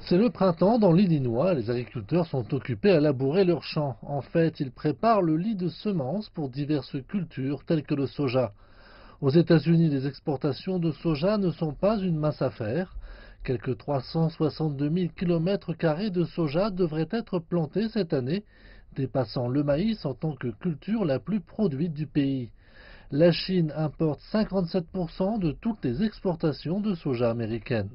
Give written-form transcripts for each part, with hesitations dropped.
C'est le printemps dans l'Illinois, les agriculteurs sont occupés à labourer leurs champs. En fait, ils préparent le lit de semences pour diverses cultures telles que le soja. Aux États-Unis, les exportations de soja ne sont pas une mince affaire. Quelques 362 000 km² de soja devraient être plantés cette année, dépassant le maïs en tant que culture la plus produite du pays. La Chine importe 57% de toutes les exportations de soja américaines.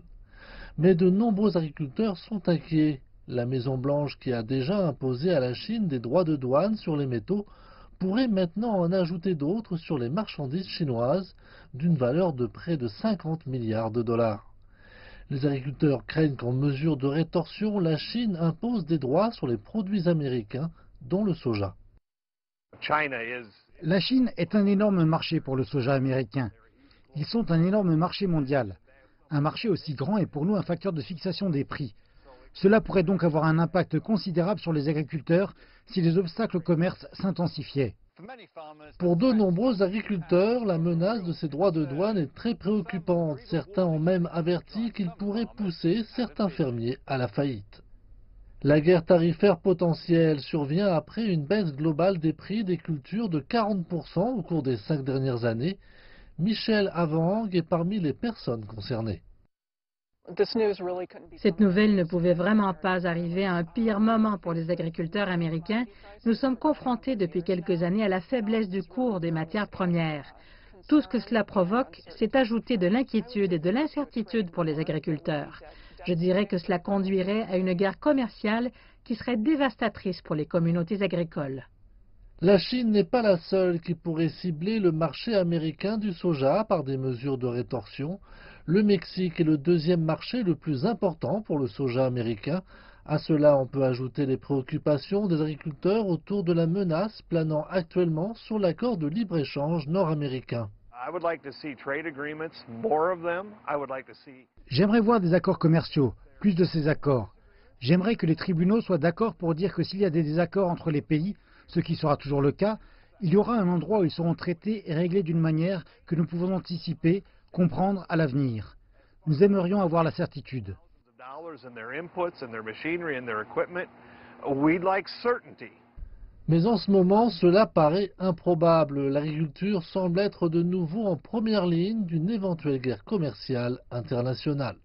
Mais de nombreux agriculteurs sont inquiets. La Maison-Blanche, qui a déjà imposé à la Chine des droits de douane sur les métaux, pourrait maintenant en ajouter d'autres sur les marchandises chinoises, d'une valeur de près de 50 milliards de dollars. Les agriculteurs craignent qu'en mesure de rétorsion, la Chine impose des droits sur les produits américains, dont le soja. La Chine est un énorme marché pour le soja américain. Ils sont un énorme marché mondial. Un marché aussi grand est pour nous un facteur de fixation des prix. Cela pourrait donc avoir un impact considérable sur les agriculteurs si les obstacles au commerce s'intensifiaient. Pour de nombreux agriculteurs, la menace de ces droits de douane est très préoccupante. Certains ont même averti qu'ils pourraient pousser certains fermiers à la faillite. La guerre tarifaire potentielle survient après une baisse globale des prix des cultures de 40% au cours des 5 dernières années. Michel Avang est parmi les personnes concernées. Cette nouvelle ne pouvait vraiment pas arriver à un pire moment pour les agriculteurs américains. Nous sommes confrontés depuis quelques années à la faiblesse du cours des matières premières. Tout ce que cela provoque, c'est ajouter de l'inquiétude et de l'incertitude pour les agriculteurs. Je dirais que cela conduirait à une guerre commerciale qui serait dévastatrice pour les communautés agricoles. La Chine n'est pas la seule qui pourrait cibler le marché américain du soja par des mesures de rétorsion. Le Mexique est le deuxième marché le plus important pour le soja américain. À cela, on peut ajouter les préoccupations des agriculteurs autour de la menace planant actuellement sur l'accord de libre-échange nord-américain. J'aimerais voir des accords commerciaux, plus de ces accords. J'aimerais que les tribunaux soient d'accord pour dire que s'il y a des désaccords entre les pays, ce qui sera toujours le cas, il y aura un endroit où ils seront traités et réglés d'une manière que nous pouvons anticiper, comprendre à l'avenir. Nous aimerions avoir la certitude. Mais en ce moment, cela paraît improbable. L'agriculture semble être de nouveau en première ligne d'une éventuelle guerre commerciale internationale.